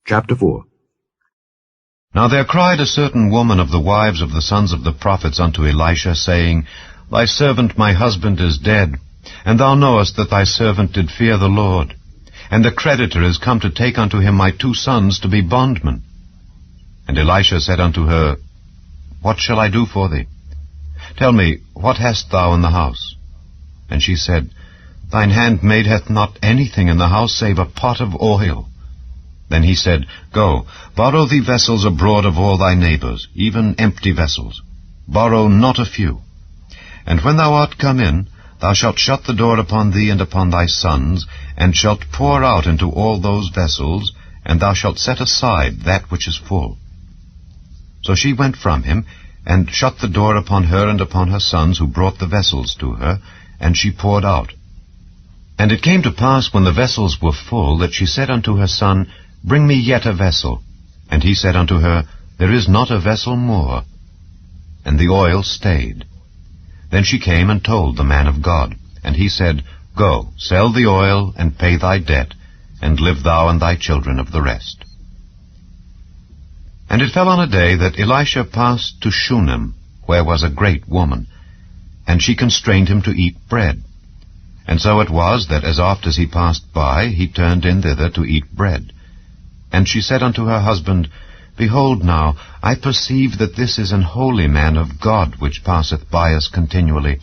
Chapter 4. Now there cried a certain woman of the wives of the sons of the prophets unto Elisha, saying, Thy servant my husband is dead, and thou knowest that thy servant did fear the Lord. And the creditor is come to take unto him my 2 sons to be bondmen. And Elisha said unto her, What shall I do for thee? Tell me, what hast thou in the house? And she said, Thine handmaid hath not anything in the house save a pot of oil. Then he said, Go, borrow thee vessels abroad of all thy neighbors, even empty vessels. Borrow not a few. And when thou art come in, thou shalt shut the door upon thee and upon thy sons, and shalt pour out into all those vessels, and thou shalt set aside that which is full. So she went from him, and shut the door upon her and upon her sons, who brought the vessels to her, and she poured out. And it came to pass, when the vessels were full, that she said unto her son, Bring me yet a vessel. And he said unto her, There is not a vessel more. And the oil stayed. Then she came and told the man of God. And he said, Go, sell the oil, and pay thy debt, and live thou and thy children of the rest. And it fell on a day that Elisha passed to Shunem, where was a great woman, and she constrained him to eat bread. And so it was, that as oft as he passed by, he turned in thither to eat bread. And she said unto her husband, Behold now, I perceive that this is an holy man of God, which passeth by us continually.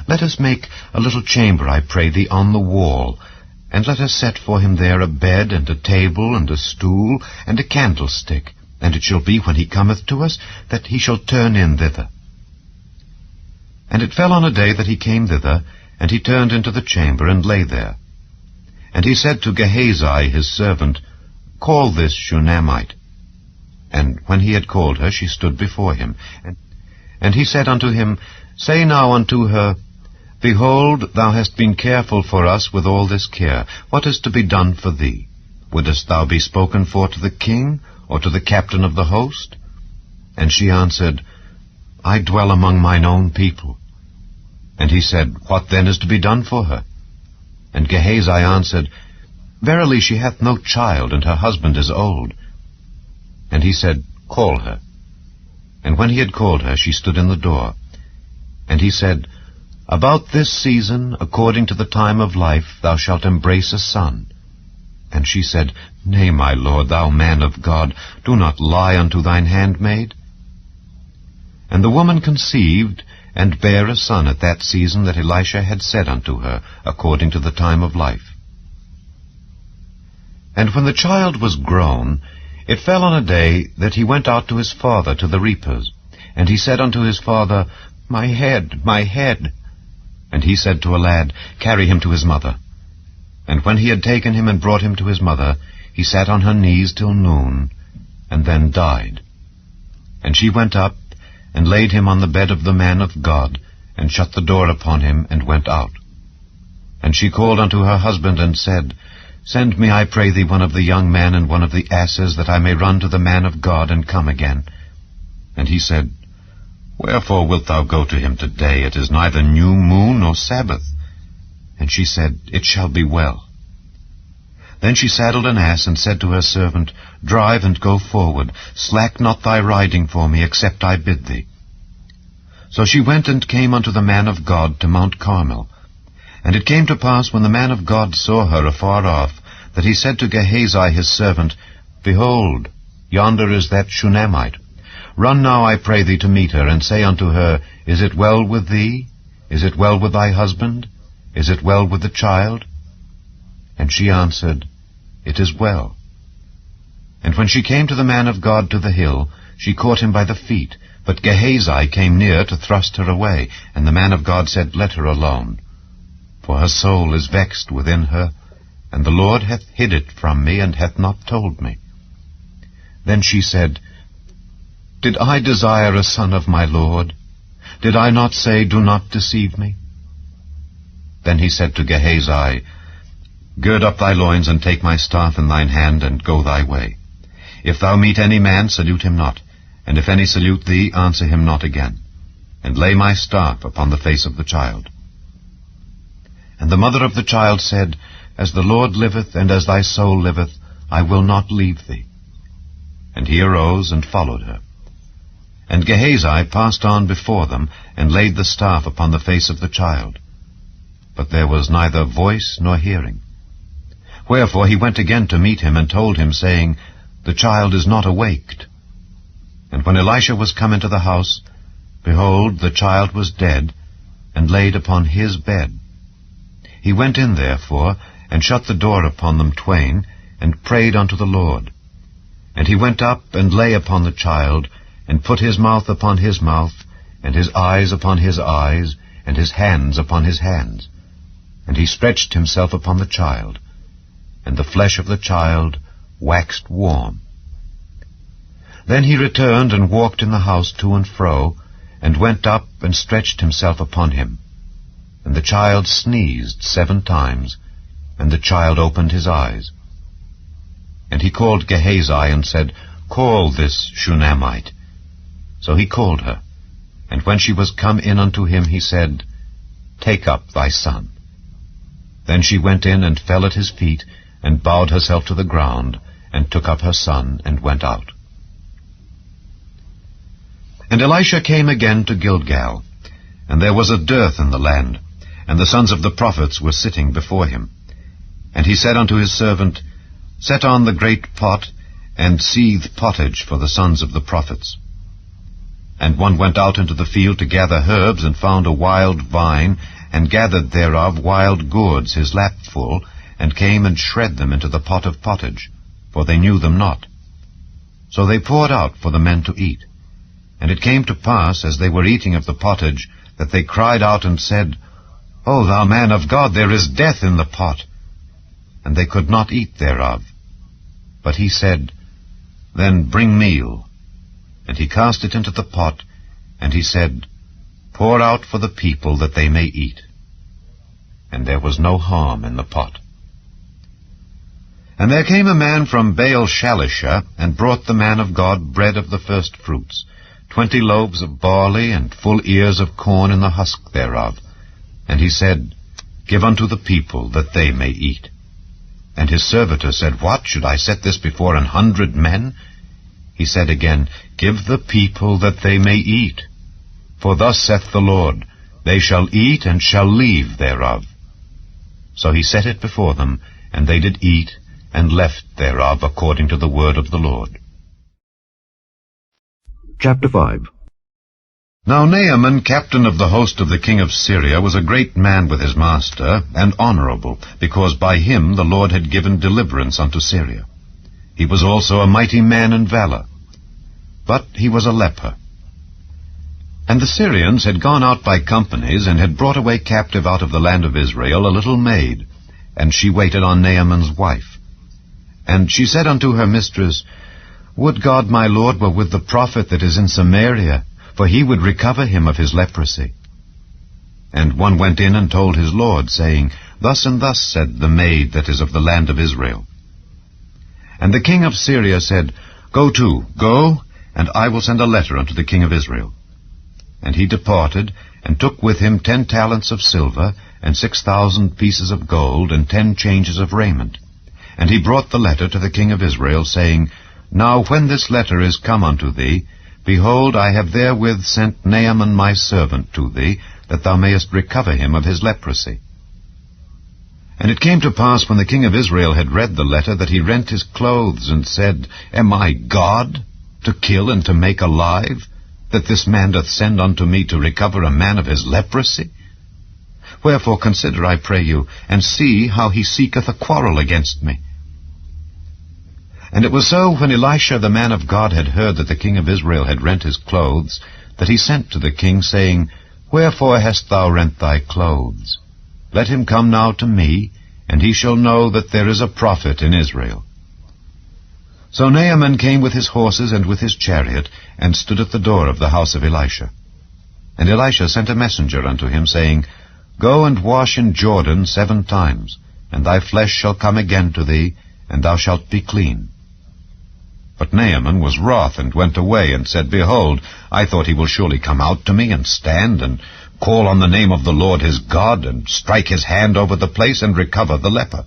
Let us make a little chamber, I pray thee, on the wall, and let us set for him there a bed, and a table, and a stool, and a candlestick. And it shall be, when he cometh to us, that he shall turn in thither. And it fell on a day that he came thither, and he turned into the chamber, and lay there. And he said to Gehazi his servant, Call this Shunammite. And when he had called her, she stood before him. And he said unto him, Say now unto her, Behold, thou hast been careful for us with all this care. What is to be done for thee? Wouldest thou be spoken for to the king, or to the captain of the host? And she answered, I dwell among mine own people. And he said, What then is to be done for her? And Gehazi answered, Verily she hath no child, and her husband is old. And he said, Call her. And when he had called her, she stood in the door. And he said, About this season, according to the time of life, thou shalt embrace a son. And she said, Nay, my lord, thou man of God, do not lie unto thine handmaid. And the woman conceived, and bare a son at that season that Elisha had said unto her, according to the time of life. And when the child was grown, it fell on a day that he went out to his father to the reapers. And he said unto his father, My head, my head. And he said to a lad, Carry him to his mother. And when he had taken him and brought him to his mother, he sat on her knees till noon, and then died. And she went up, and laid him on the bed of the man of God, and shut the door upon him, and went out. And she called unto her husband, and said, Send me, I pray thee, one of the young men and one of the asses, that I may run to the man of God, and come again. And he said, Wherefore wilt thou go to him today? It is neither new moon nor Sabbath. And she said, It shall be well. Then she saddled an ass, and said to her servant, Drive and go forward. Slack not thy riding for me, except I bid thee. So she went and came unto the man of God to Mount Carmel. And it came to pass, when the man of God saw her afar off, that he said to Gehazi his servant, Behold, yonder is that Shunammite. Run now, I pray thee, to meet her, and say unto her, Is it well with thee? Is it well with thy husband? Is it well with the child? And she answered, It is well. And when she came to the man of God to the hill, she caught him by the feet. But Gehazi came near to thrust her away. And the man of God said, Let her alone. For her soul is vexed within her, and the Lord hath hid it from me, and hath not told me. Then she said, Did I desire a son of my Lord? Did I not say, Do not deceive me? Then he said to Gehazi, Gird up thy loins, and take my staff in thine hand, and go thy way. If thou meet any man, salute him not, and if any salute thee, answer him not again. And lay my staff upon the face of the child. And the mother of the child said, As the Lord liveth, and as thy soul liveth, I will not leave thee. And he arose and followed her. And Gehazi passed on before them, and laid the staff upon the face of the child. But there was neither voice nor hearing. Wherefore he went again to meet him, and told him, saying, The child is not awaked. And when Elisha was come into the house, behold, the child was dead, and laid upon his bed. He went in therefore, and shut the door upon them twain, and prayed unto the Lord. And he went up, and lay upon the child, and put his mouth upon his mouth, and his eyes upon his eyes, and his hands upon his hands. And he stretched himself upon the child, and the flesh of the child waxed warm. Then he returned and walked in the house to and fro, and went up and stretched himself upon him. And the child sneezed 7 times, and the child opened his eyes. And he called Gehazi, and said, Call this Shunammite. So he called her, and when she was come in unto him, he said, Take up thy son. Then she went in and fell at his feet, and bowed herself to the ground, and took up her son, and went out. And Elisha came again to Gilgal, and there was a dearth in the land, and the sons of the prophets were sitting before him. And he said unto his servant, Set on the great pot, and seethe pottage for the sons of the prophets. And one went out into the field to gather herbs, and found a wild vine, and gathered thereof wild gourds his lap full, and came and shred them into the pot of pottage, for they knew them not. So they poured out for the men to eat. And it came to pass, as they were eating of the pottage, that they cried out and said, O thou man of God, there is death in the pot. And they could not eat thereof. But he said, Then bring meal. And he cast it into the pot, and he said, Pour out for the people that they may eat. And there was no harm in the pot. And there came a man from Baal-Shalisha, and brought the man of God bread of the first fruits, 20 loaves of barley, and full ears of corn in the husk thereof. And he said, Give unto the people, that they may eat. And his servitor said, What, should I set this before 100 men? He said again, Give the people, that they may eat. For thus saith the Lord, They shall eat, and shall leave thereof. So he set it before them, and they did eat, and left thereof according to the word of the Lord. Chapter 5. Now Naaman, captain of the host of the king of Syria, was a great man with his master, and honorable, because by him the Lord had given deliverance unto Syria. He was also a mighty man in valor. But he was a leper. And the Syrians had gone out by companies, and had brought away captive out of the land of Israel a little maid, and she waited on Naaman's wife. And she said unto her mistress, Would God my Lord were with the prophet that is in Samaria, for he would recover him of his leprosy. And one went in and told his Lord, saying, Thus and thus said the maid that is of the land of Israel. And the king of Syria said, Go, and I will send a letter unto the king of Israel. And he departed, and took with him 10 talents of silver, and 6,000 pieces of gold, and 10 changes of raiment. And he brought the letter to the king of Israel, saying, Now when this letter is come unto thee, behold, I have therewith sent Naaman my servant to thee, that thou mayest recover him of his leprosy. And it came to pass, when the king of Israel had read the letter, that he rent his clothes, and said, Am I God, to kill and to make alive, that this man doth send unto me to recover a man of his leprosy? Wherefore consider, I pray you, and see how he seeketh a quarrel against me. And it was so, when Elisha the man of God had heard that the king of Israel had rent his clothes, that he sent to the king, saying, Wherefore hast thou rent thy clothes? Let him come now to me, and he shall know that there is a prophet in Israel. So Naaman came with his horses and with his chariot, and stood at the door of the house of Elisha. And Elisha sent a messenger unto him, saying, Go and wash in Jordan 7 times, and thy flesh shall come again to thee, and thou shalt be clean. But Naaman was wroth, and went away, and said, Behold, I thought he will surely come out to me, and stand, and call on the name of the Lord his God, and strike his hand over the place, and recover the leper.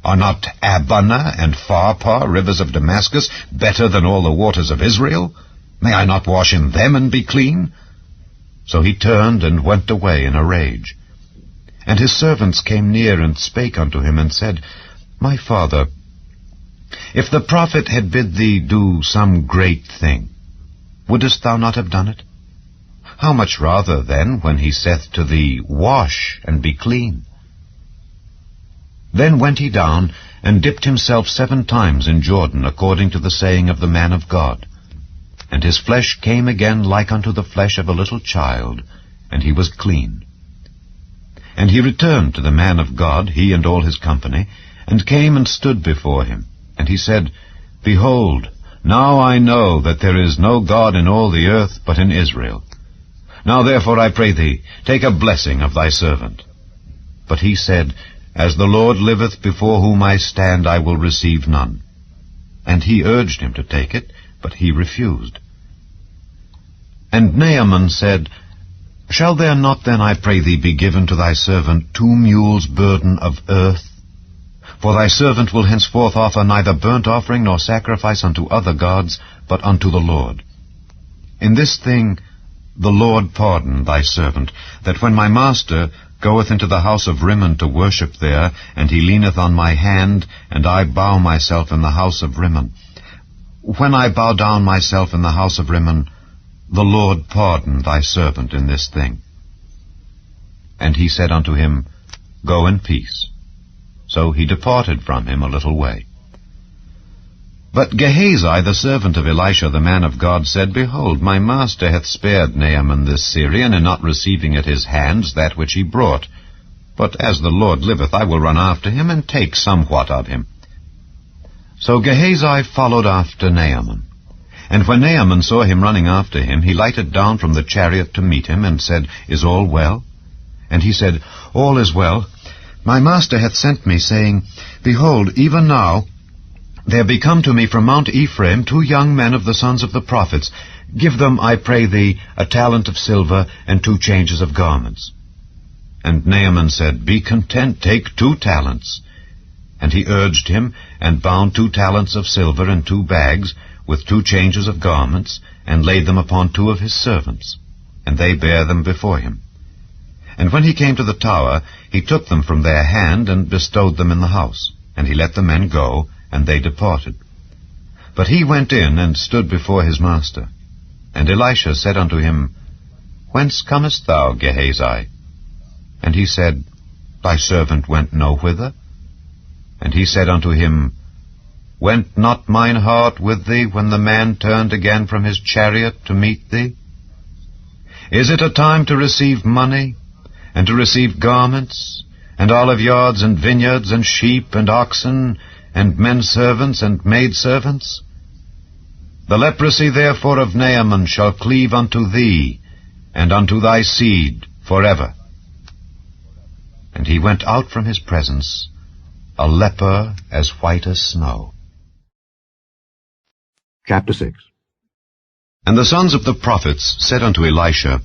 Are not Abana and Pharpar, rivers of Damascus, better than all the waters of Israel? May I not wash in them and be clean?" So he turned and went away in a rage. And his servants came near and spake unto him, and said, "My father, if the prophet had bid thee do some great thing, wouldest thou not have done it? How much rather then when he saith to thee, Wash and be clean?" Then went he down, and dipped himself 7 times in Jordan, according to the saying of the man of God. And his flesh came again like unto the flesh of a little child, and he was clean. And he returned to the man of God, he and all his company, and came and stood before him. And he said, "Behold, now I know that there is no God in all the earth but in Israel. Now therefore I pray thee, take a blessing of thy servant." But he said, "As the Lord liveth, before whom I stand, I will receive none." And he urged him to take it, but he refused. And Naaman said, "Shall there not then, I pray thee, be given to thy servant 2 mules' burden of earth? For thy servant will henceforth offer neither burnt offering nor sacrifice unto other gods, but unto the Lord. In this thing the Lord pardon thy servant, that when my master goeth into the house of Rimmon to worship there, and he leaneth on my hand, and I bow myself in the house of Rimmon. When I bow down myself in the house of Rimmon, the Lord pardon thy servant in this thing." And he said unto him, "Go in peace." So he departed from him a little way. But Gehazi, the servant of Elisha the man of God, said, "Behold, my master hath spared Naaman this Syrian, in not receiving at his hands that which he brought. But as the Lord liveth, I will run after him, and take somewhat of him." So Gehazi followed after Naaman. And when Naaman saw him running after him, he lighted down from the chariot to meet him, and said, "Is all well?" And he said, "All is well. My master hath sent me, saying, Behold, even now there be come to me from Mount Ephraim 2 young men of the sons of the prophets. Give them, I pray thee, a talent of silver, and 2 changes of garments." And Naaman said, "Be content, take 2 talents. And he urged him, and bound 2 talents of silver in 2 bags, with 2 changes of garments, and laid them upon 2 of his servants. And they bare them before him. And when he came to the tower, he took them from their hand, and bestowed them in the house. And he let the men go, and they departed. But he went in, and stood before his master. And Elisha said unto him, "Whence comest thou, Gehazi?" And he said, "Thy servant went no whither." And he said unto him, "Went not mine heart with thee when the man turned again from his chariot to meet thee? Is it a time to receive money, and to receive garments, and oliveyards, and vineyards, and sheep, and oxen, and men servants, and maid servants? The leprosy therefore of Naaman shall cleave unto thee, and unto thy seed forever." And he went out from his presence, a leper as white as snow. Chapter 6. And the sons of the prophets said unto Elisha,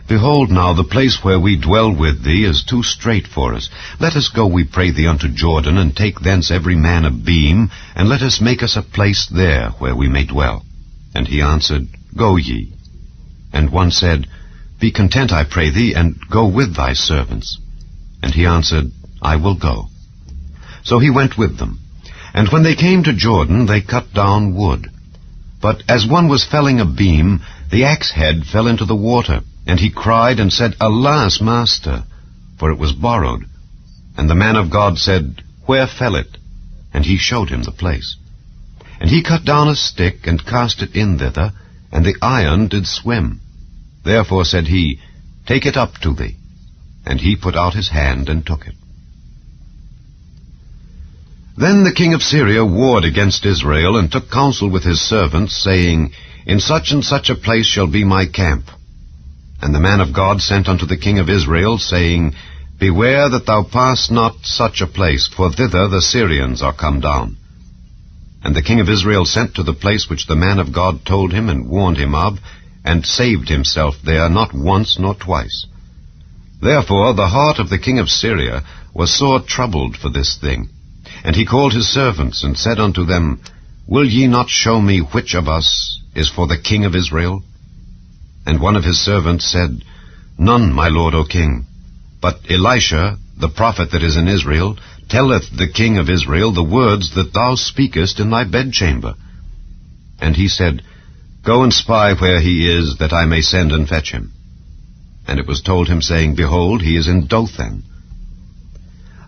"Behold now, the place where we dwell with thee is too strait for us. Let us go, we pray thee, unto Jordan, and take thence every man a beam, and let us make us a place there where we may dwell." And he answered, "Go ye." And one said, "Be content, I pray thee, and go with thy servants." And he answered, "I will go." So he went with them. And when they came to Jordan, they cut down wood. But as one was felling a beam, the axe head fell into the water, and he cried and said, "Alas, master!" for it was borrowed. And the man of God said, "Where fell it?" And he showed him the place. And he cut down a stick, and cast it in thither, and the iron did swim. Therefore said he, "Take it up to thee." And he put out his hand, and took it. Then the king of Syria warred against Israel, and took counsel with his servants, saying, In such and such a place shall be my camp. And the man of God sent unto the king of Israel, saying, Beware that thou pass not such a place, for thither the Syrians are come down. And the king of Israel sent to the place which the man of God told him and warned him of, and saved himself there not once nor twice. Therefore the heart of the king of Syria was sore troubled for this thing, And he called his servants, and said unto them, Will ye not show me which of us is for the king of Israel? And one of his servants said, None, my lord, O king. But Elisha, the prophet that is in Israel, telleth the king of Israel the words that thou speakest in thy bedchamber. And he said, Go and spy where he is, that I may send and fetch him. And it was told him, saying, Behold, he is in Dothan.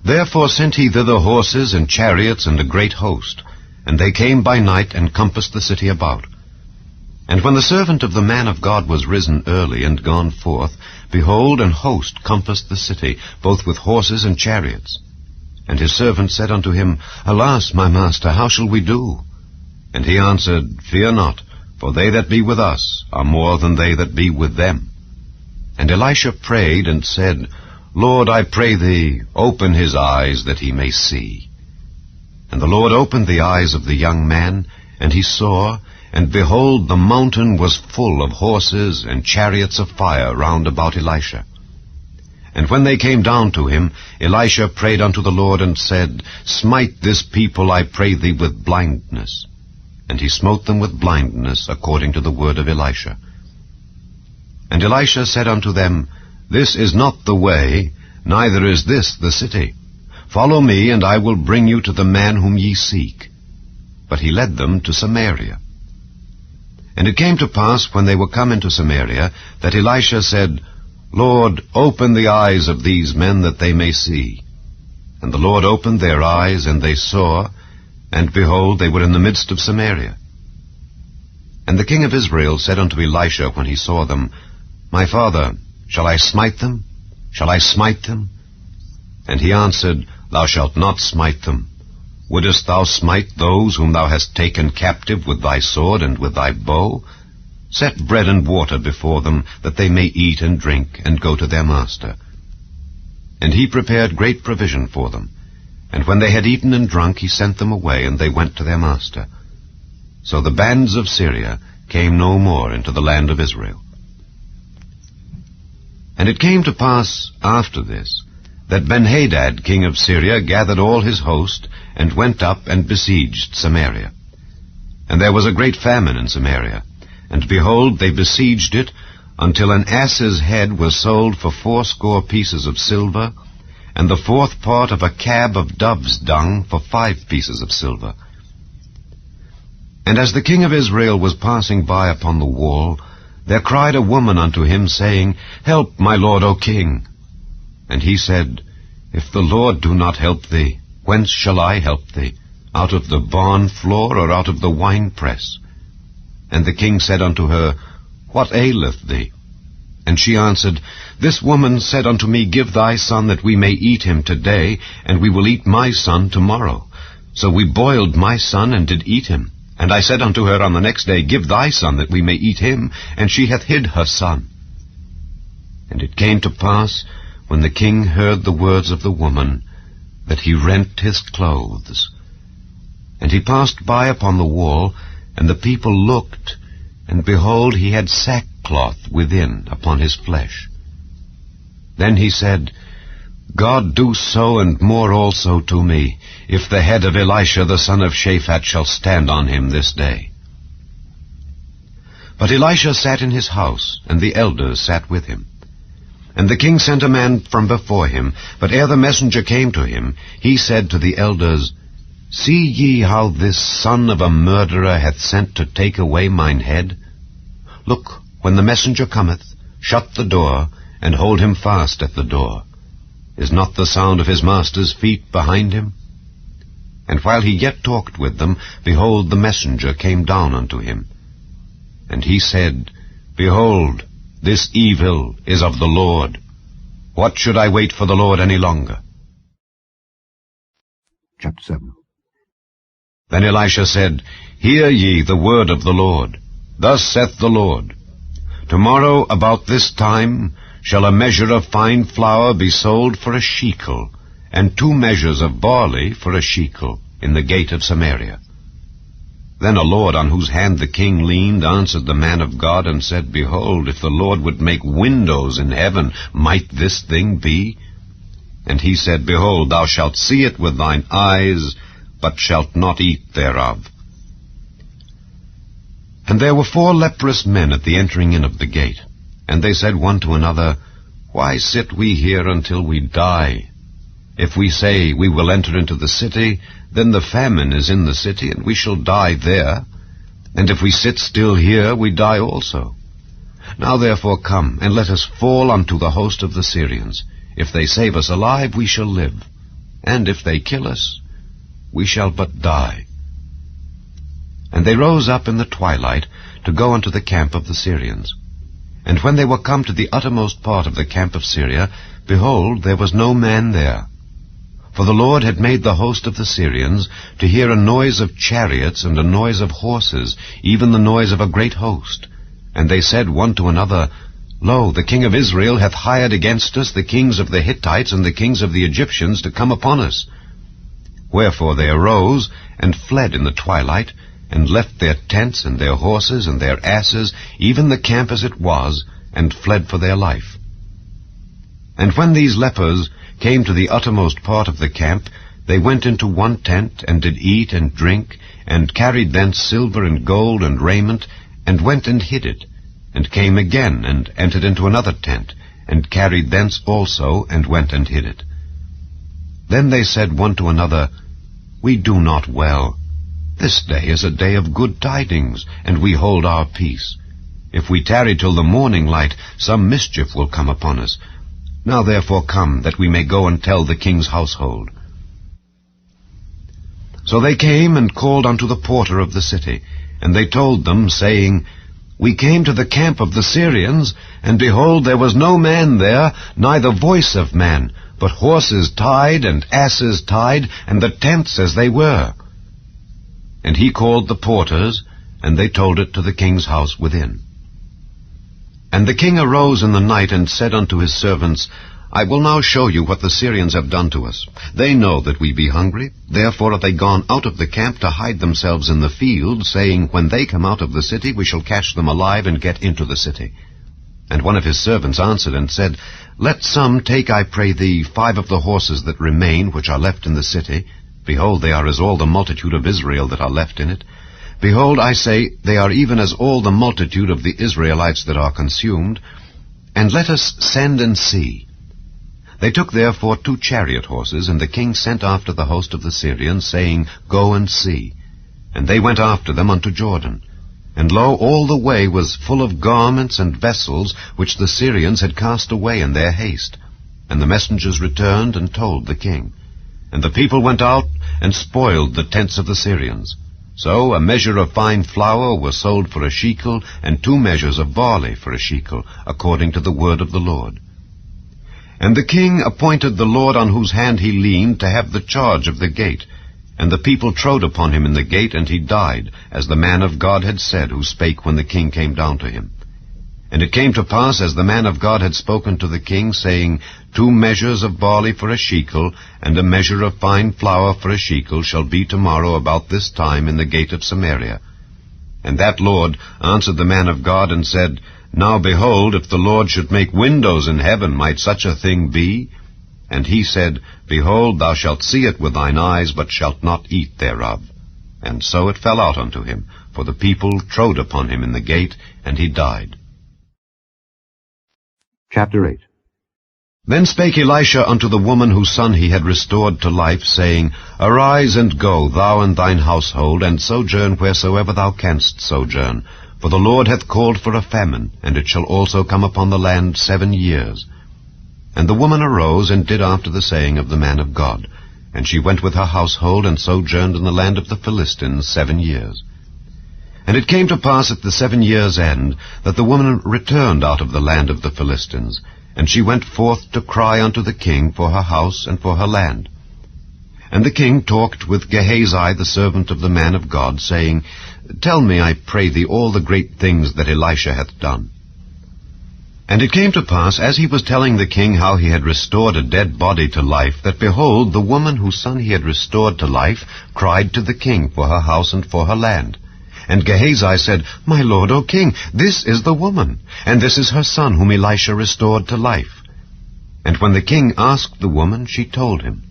Therefore sent he thither horses and chariots and a great host, and they came by night and compassed the city about. And when the servant of the man of God was risen early and gone forth, behold, an host compassed the city, both with horses and chariots. And his servant said unto him, Alas, my master, how shall we do? And he answered, Fear not, for they that be with us are more than they that be with them. And Elisha prayed and said, Lord, I pray thee, open his eyes that he may see. And the Lord opened the eyes of the young man, and he saw, and behold, the mountain was full of horses and chariots of fire round about Elisha. And when they came down to him, Elisha prayed unto the Lord, and said, Smite this people, I pray thee, with blindness. And he smote them with blindness, according to the word of Elisha. And Elisha said unto them, This is not the way, neither is this the city. Follow me, and I will bring you to the man whom ye seek. But he led them to Samaria. And it came to pass, when they were come into Samaria, that Elisha said, Lord, open the eyes of these men, that they may see. And the Lord opened their eyes, and they saw, and behold, they were in the midst of Samaria. And the king of Israel said unto Elisha, when he saw them, My father, shall I smite them? Shall I smite them? And he answered, Thou shalt not smite them. Wouldest thou smite those whom thou hast taken captive with thy sword and with thy bow? Set bread and water before them, that they may eat and drink, and go to their master. And he prepared great provision for them. And when they had eaten and drunk, he sent them away, and they went to their master. So the bands of Syria came no more into the land of Israel. And it came to pass after this, that Benhadad king of Syria gathered all his host, and went up and besieged Samaria. And there was a great famine in Samaria, and behold, they besieged it, until an ass's head was sold for 80 pieces of silver, and the 4th part of a cab of dove's dung for 5 pieces of silver. And as the king of Israel was passing by upon the wall, there cried a woman unto him, saying, Help, my lord, O king. And he said, If the Lord do not help thee, whence shall I help thee? Out of the barn floor, or out of the winepress? And the king said unto her, What aileth thee? And she answered, This woman said unto me, Give thy son, that we may eat him today, and we will eat my son tomorrow. So we boiled my son, and did eat him. And I said unto her on the next day, Give thy son, that we may eat him. And she hath hid her son. And it came to pass, when the king heard the words of the woman, that he rent his clothes. And he passed by upon the wall, and the people looked, and behold, he had sackcloth within upon his flesh. Then he said, God do so and more also to me, if the head of Elisha the son of Shaphat shall stand on him this day. But Elisha sat in his house, and the elders sat with him. And the king sent a man from before him, but ere the messenger came to him, he said to the elders, See ye how this son of a murderer hath sent to take away mine head? Look, when the messenger cometh, shut the door, and hold him fast at the door. Is not the sound of his master's feet behind him? And while he yet talked with them, behold, the messenger came down unto him. And he said, Behold, this evil is of the Lord. What should I wait for the Lord any longer? Chapter 7. Then Elisha said, Hear ye the word of the Lord. Thus saith the Lord, Tomorrow about this time shall a measure of fine flour be sold for a shekel, and 2 measures of barley for a shekel, in the gate of Samaria. Then a lord on whose hand the king leaned answered the man of God, and said, Behold, if the Lord would make windows in heaven, might this thing be? And he said, Behold, thou shalt see it with thine eyes, but shalt not eat thereof. And there were 4 leprous men at the entering in of the gate. And they said one to another, Why sit we here until we die? If we say, We will enter into the city, then the famine is in the city, and we shall die there. And if we sit still here, we die also. Now therefore come, and let us fall unto the host of the Syrians. If they save us alive, we shall live. And if they kill us, we shall but die. And they rose up in the twilight to go unto the camp of the Syrians. And when they were come to the uttermost part of the camp of Syria, behold, there was no man there. For the Lord had made the host of the Syrians to hear a noise of chariots and a noise of horses, even the noise of a great host. And they said one to another, Lo, the king of Israel hath hired against us the kings of the Hittites and the kings of the Egyptians to come upon us. Wherefore they arose and fled in the twilight, and left their tents and their horses and their asses, even the camp as it was, and fled for their life. And when these lepers came to the uttermost part of the camp, they went into one tent, and did eat and drink, and carried thence silver and gold and raiment, and went and hid it, and came again, and entered into another tent, and carried thence also, and went and hid it. Then they said one to another, We do not well. This day is a day of good tidings, and we hold our peace. If we tarry till the morning light, some mischief will come upon us. Now therefore come, that we may go and tell the king's household. So they came and called unto the porter of the city, and they told them, saying, We came to the camp of the Syrians, and behold, there was no man there, neither voice of man, but horses tied and asses tied, and the tents as they were. And he called the porters, and they told it to the king's house within. And the king arose in the night, and said unto his servants, I will now show you what the Syrians have done to us. They know that we be hungry, therefore are they gone out of the camp to hide themselves in the field, saying, When they come out of the city, we shall catch them alive, and get into the city. And one of his servants answered and said, Let some take, I pray thee, 5 of the horses that remain, which are left in the city. Behold, they are as all the multitude of Israel that are left in it. Behold, I say, they are even as all the multitude of the Israelites that are consumed. And let us send and see. They took therefore 2 chariot horses, and the king sent after the host of the Syrians, saying, Go and see. And they went after them unto Jordan. And lo, all the way was full of garments and vessels, which the Syrians had cast away in their haste. And the messengers returned and told the king. And the people went out and spoiled the tents of the Syrians. So a measure of fine flour was sold for a shekel, and 2 measures of barley for a shekel, according to the word of the Lord. And the king appointed the Lord on whose hand he leaned to have the charge of the gate. And the people trode upon him in the gate, and he died, as the man of God had said, who spake when the king came down to him. And it came to pass, as the man of God had spoken to the king, saying, 2 measures of barley for a shekel, and a measure of fine flour for a shekel, shall be tomorrow about this time in the gate of Samaria. And that Lord answered the man of God, and said, Now behold, if the Lord should make windows in heaven, might such a thing be? And he said, Behold, thou shalt see it with thine eyes, but shalt not eat thereof. And so it fell out unto him, for the people trode upon him in the gate, and he died. Chapter 8. Then spake Elisha unto the woman whose son he had restored to life, saying, Arise and go, thou and thine household, and sojourn wheresoever thou canst sojourn. For the Lord hath called for a famine, and it shall also come upon the land 7 years. And the woman arose, and did after the saying of the man of God. And she went with her household, and sojourned in the land of the Philistines 7 years. And it came to pass at the 7 years' end, that the woman returned out of the land of the Philistines, and she went forth to cry unto the king for her house and for her land. And the king talked with Gehazi the servant of the man of God, saying, Tell me, I pray thee, all the great things that Elisha hath done. And it came to pass, as he was telling the king how he had restored a dead body to life, that, behold, the woman whose son he had restored to life cried to the king for her house and for her land. And Gehazi said, My lord, O king, this is the woman, and this is her son whom Elisha restored to life. And when the king asked the woman, she told him.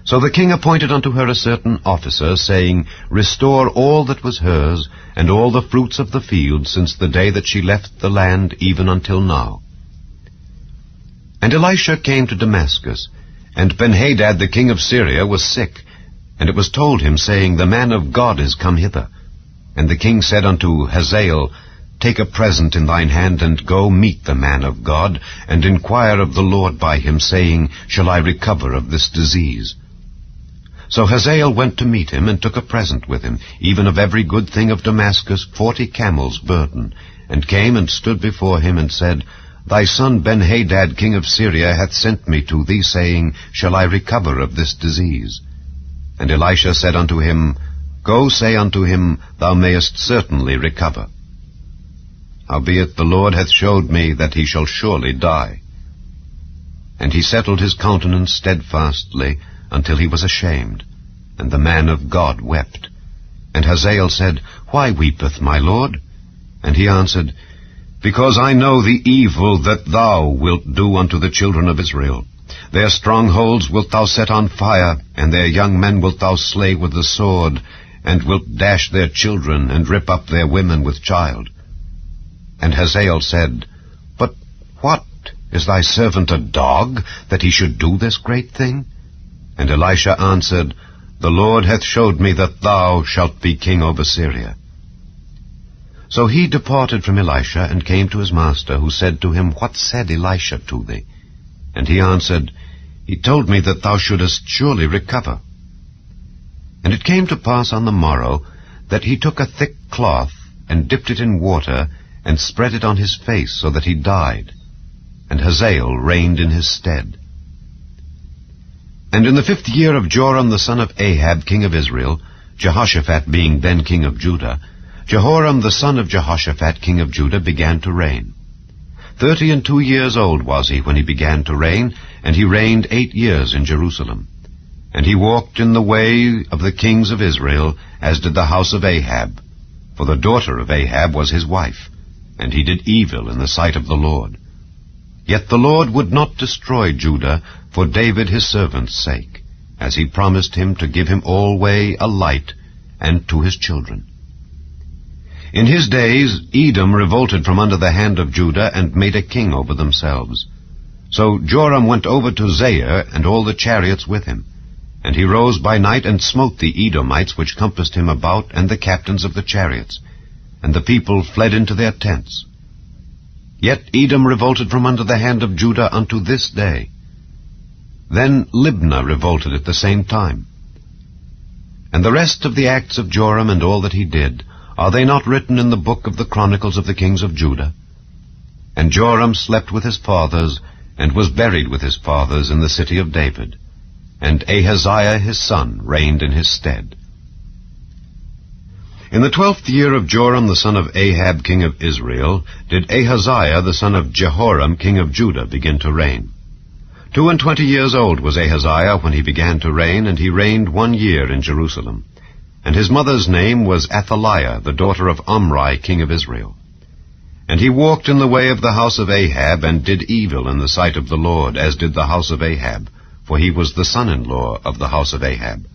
So the king appointed unto her a certain officer, saying, Restore all that was hers, and all the fruits of the field, since the day that she left the land, even until now. And Elisha came to Damascus, and Benhadad the king of Syria was sick, and it was told him, saying, The man of God is come hither. And the king said unto Hazael, Take a present in thine hand, and go meet the man of God, and inquire of the Lord by him, saying, Shall I recover of this disease? So Hazael went to meet him, and took a present with him, even of every good thing of Damascus 40 camels' burden, and came and stood before him, and said, Thy son Benhadad king of Syria hath sent me to thee, saying, Shall I recover of this disease? And Elisha said unto him, Go say unto him, Thou mayest certainly recover. Howbeit the Lord hath showed me that he shall surely die. And he settled his countenance steadfastly, until he was ashamed. And the man of God wept. And Hazael said, Why weepeth my lord? And he answered, Because I know the evil that thou wilt do unto the children of Israel. Their strongholds wilt thou set on fire, and their young men wilt thou slay with the sword, and wilt dash their children, and rip up their women with child. And Hazael said, But what, is thy servant a dog, that he should do this great thing? And Elisha answered, The Lord hath showed me that thou shalt be king over Syria. So he departed from Elisha, and came to his master, who said to him, What said Elisha to thee? And he answered, He told me that thou shouldest surely recover. And it came to pass on the morrow, that he took a thick cloth, and dipped it in water, and spread it on his face, so that he died. And Hazael reigned in his stead. And in the 5th year of Joram the son of Ahab king of Israel, Jehoshaphat being then king of Judah, Jehoram the son of Jehoshaphat king of Judah began to reign. 32 years old was he when he began to reign, and he reigned 8 years in Jerusalem. And he walked in the way of the kings of Israel, as did the house of Ahab. For the daughter of Ahab was his wife, and he did evil in the sight of the Lord. Yet the Lord would not destroy Judah for David his servant's sake, as he promised him to give him alway a light, and to his children. In his days Edom revolted from under the hand of Judah, and made a king over themselves. So Joram went over to Zair, and all the chariots with him. And he rose by night, and smote the Edomites which compassed him about, and the captains of the chariots. And the people fled into their tents. Yet Edom revolted from under the hand of Judah unto this day. Then Libnah revolted at the same time. And the rest of the acts of Joram, and all that he did, are they not written in the book of the chronicles of the kings of Judah? And Joram slept with his fathers, and was buried with his fathers in the city of David. And Ahaziah his son reigned in his stead. In the 12th year of Joram the son of Ahab king of Israel did Ahaziah the son of Jehoram king of Judah begin to reign. 22 years old was Ahaziah when he began to reign, and he reigned 1 year in Jerusalem. And his mother's name was Athaliah, the daughter of Omri king of Israel. And he walked in the way of the house of Ahab, and did evil in the sight of the Lord, as did the house of Ahab, for he was the son-in-law of the house of Ahab.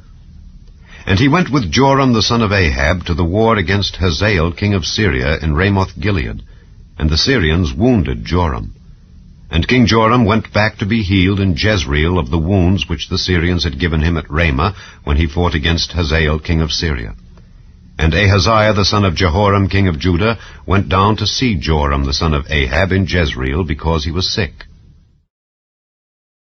And he went with Joram the son of Ahab to the war against Hazael king of Syria in Ramoth-Gilead, and the Syrians wounded Joram. And King Joram went back to be healed in Jezreel of the wounds which the Syrians had given him at Ramah, when he fought against Hazael king of Syria. And Ahaziah the son of Jehoram king of Judah went down to see Joram the son of Ahab in Jezreel, because he was sick.